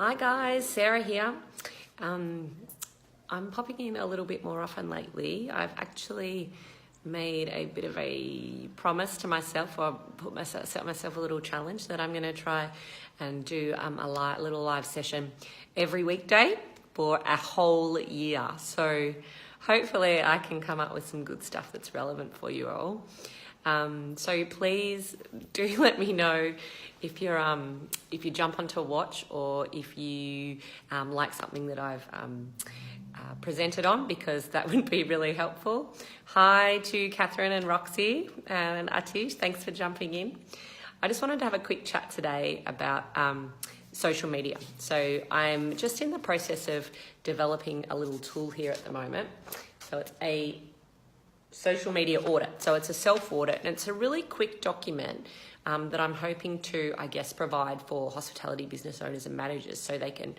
Hi guys, Sarah here. I'm popping in a little bit more often lately. I've actually made a bit of a promise to myself, or set myself a little challenge that I'm going to try and do a little live session every weekday for a whole year. So hopefully I can come up with some good stuff that's relevant for you all. So please do let me know if you jump onto a watch, or if you like something that I've presented on, because that would be really helpful. Hi to Catherine and Roxy and Atish, thanks for jumping in. I just wanted to have a quick chat today about social media. So I'm just in the process of developing a little tool here at the moment. So it's a social media audit. So it's a self-audit, and it's a really quick document that I'm hoping to, provide for hospitality business owners and managers, so they can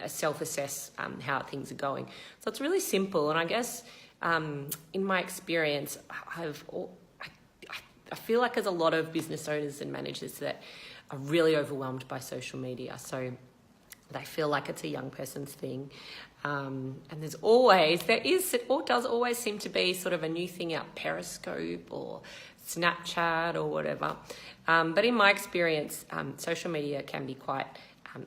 self-assess how things are going. So it's really simple, and I guess in my experience, I feel like there's a lot of business owners and managers that are really overwhelmed by social media. So they feel like it's a young person's thing. And there does always seem to be sort of a new thing out, Periscope or Snapchat or whatever. But in my experience, social media can be quite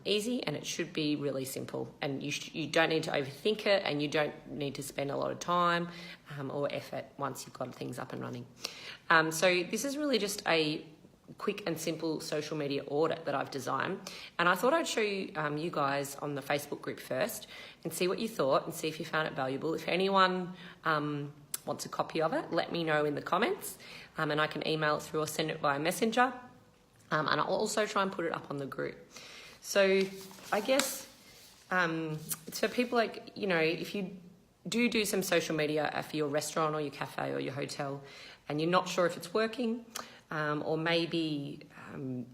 easy, and it should be really simple. And you don't need to overthink it, and you don't need to spend a lot of time or effort once you've got things up and running. So this is really just a quick and simple social media audit that I've designed, and I thought I'd show you, you guys on the Facebook group first, and see what you thought and see if you found it valuable. If anyone wants a copy of it, let me know in the comments, and I can email it through or send it via Messenger, and I'll also try and put it up on the group. So I guess it's for people like, if you do some social media for your restaurant or your cafe or your hotel, and you're not sure if it's working, or maybe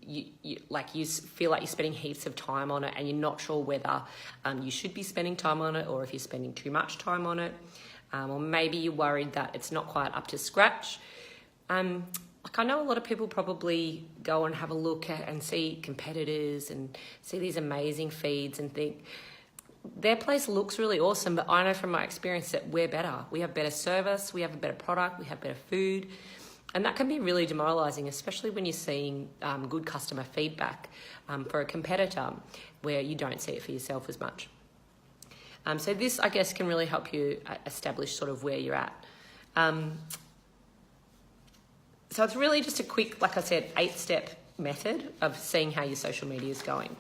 you feel like you're spending heaps of time on it, and you're not sure whether you should be spending time on it, or if you're spending too much time on it, or maybe you're worried that it's not quite up to scratch. I know a lot of people probably go and have a look at and see competitors and see these amazing feeds and think their place looks really awesome, but I know from my experience that we're better. We have better service, we have a better product, we have better food. And that can be really demoralising, especially when you're seeing good customer feedback for a competitor where you don't see it for yourself as much. So this, I guess, can really help you establish sort of where you're at. So it's really just a quick, like I said, 8-step method of seeing how your social media is going.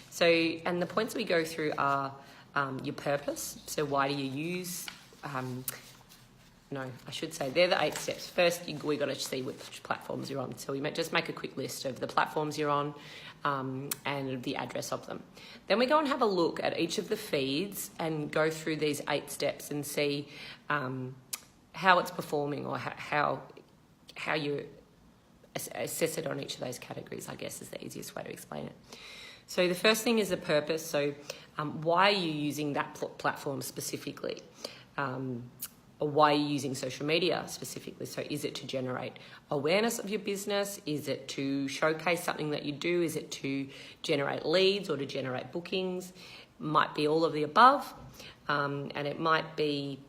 So, and the points we go through are your purpose. So why do you use... they're the 8 steps. First, we got to see which platforms you're on. So we might just make a quick list of the platforms you're on and the address of them. Then we go and have a look at each of the feeds and go through these 8 steps and see how it's performing, or how you assess it on each of those categories, I guess is the easiest way to explain it. So the first thing is the purpose. So why are you using that platform specifically? Or why are you using social media specifically? So is it to generate awareness of your business? Is it to showcase something that you do? Is it to generate leads or to generate bookings? Might be all of the above. And it might be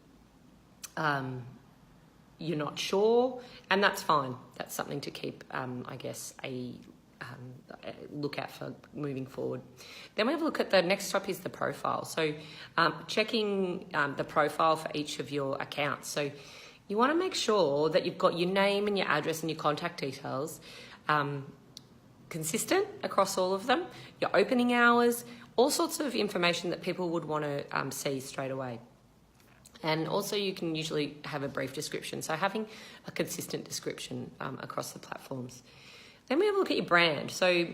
you're not sure, and that's fine. That's something to keep, a look at for moving forward. Then we have a look at the next step is the profile. So checking the profile for each of your accounts. So you want to make sure that you've got your name and your address and your contact details consistent across all of them, your opening hours, all sorts of information that people would want to see straight away. And also you can usually have a brief description. So having a consistent description across the platforms. Then we have a look at your brand. So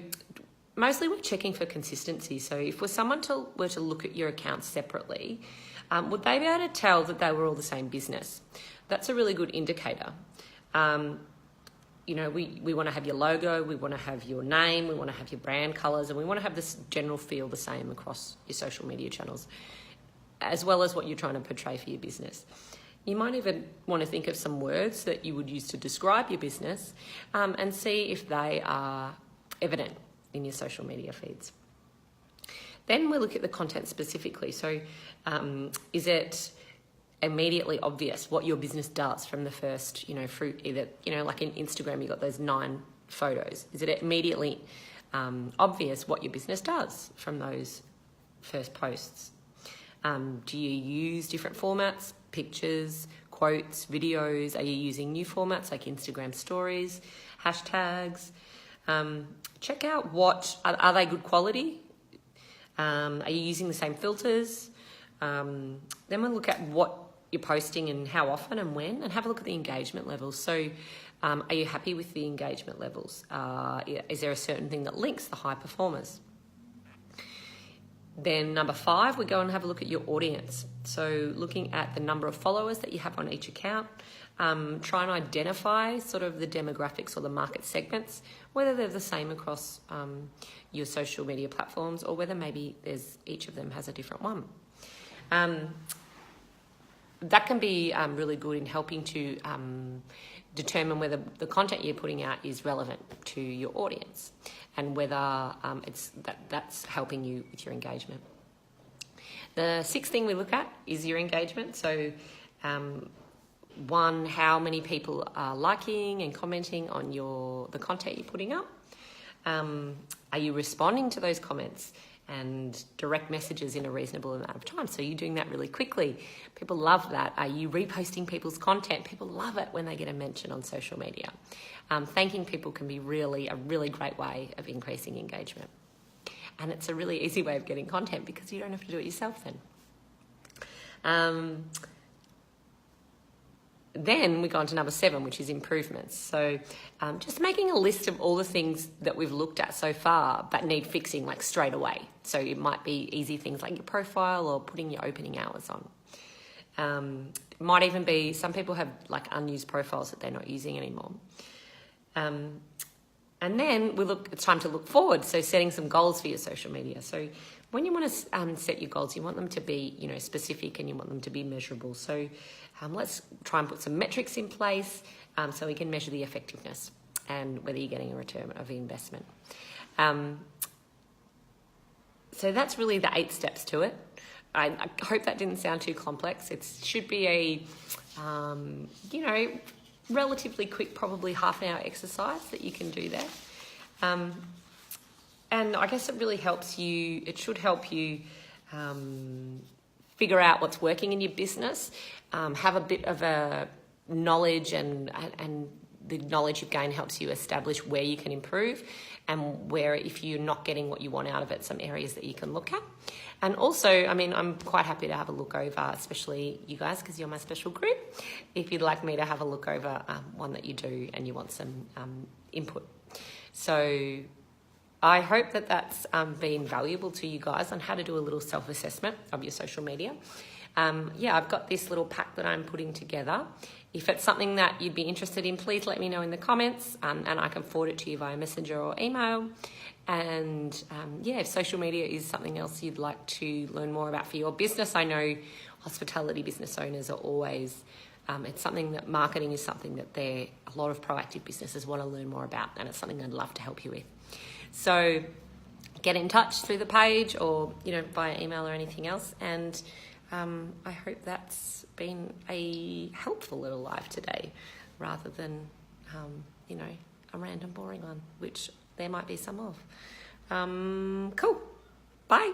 mostly we're checking for consistency. So if someone were to look at your accounts separately, would they be able to tell that they were all the same business? That's a really good indicator. We want to have your logo, we want to have your name, we want to have your brand colours, and we want to have this general feel the same across your social media channels, as well as what you're trying to portray for your business. You might even want to think of some words that you would use to describe your business and see if they are evident in your social media feeds. Then we look at the content specifically. So is it immediately obvious what your business does from the first, fruit, either, like in Instagram, you got those 9 photos. Is it immediately obvious what your business does from those first posts? Do you use different formats, pictures, quotes, videos? Are you using new formats like Instagram stories, hashtags? Check out are they good quality? Are you using the same filters? Then we'll look at what you're posting and how often and when, and have a look at the engagement levels. So are you happy with the engagement levels? Is there a certain thing that links the high performers? Then number 5, we go and have a look at your audience. So looking at the number of followers that you have on each account, try and identify sort of the demographics or the market segments, whether they're the same across your social media platforms or whether maybe each of them has a different one. That can be really good in helping to determine whether the content you're putting out is relevant to your audience and whether that's helping you with your engagement. The 6th thing we look at is your engagement. So 1, how many people are liking and commenting on the content you're putting up? Are you responding to those comments and direct messages in a reasonable amount of time? So you're doing that really quickly. People love that. Are you reposting people's content? People love it when they get a mention on social media. Thanking people can be a really great way of increasing engagement. And it's a really easy way of getting content because you don't have to do it yourself then. Then we go on to number 7, which is improvements. So just making a list of all the things that we've looked at so far but need fixing like straight away. So it might be easy things like your profile or putting your opening hours on. It might even be some people have like unused profiles that they're not using anymore. And then it's time to look forward. So setting some goals for your social media. So when you want to set your goals, you want them to be, specific and you want them to be measurable. So let's try and put some metrics in place so we can measure the effectiveness and whether you're getting a return of the investment. So that's really the 8 steps to it. I hope that didn't sound too complex. It should be a, relatively quick, probably half-an-hour exercise that you can do there. And I guess it really helps you, it should help you figure out what's working in your business, have a bit of a knowledge and the knowledge you've gained helps you establish where you can improve and where, if you're not getting what you want out of it, some areas that you can look at. And also, I'm quite happy to have a look over, especially you guys, because you're my special group, if you'd like me to have a look over one that you do and you want some input. So I hope that that's been valuable to you guys on how to do a little self-assessment of your social media. I've got this little pack that I'm putting together. If it's something that you'd be interested in, please let me know in the comments and I can forward it to you via Messenger or email. And if social media is something else you'd like to learn more about for your business, I know hospitality business owners are always, it's something that marketing is something that a lot of proactive businesses want to learn more about, and it's something I'd love to help you with. So get in touch through the page or, via email or anything else. And I hope that's been a helpful little live today rather than, a random boring one, which there might be some of. Cool. Bye.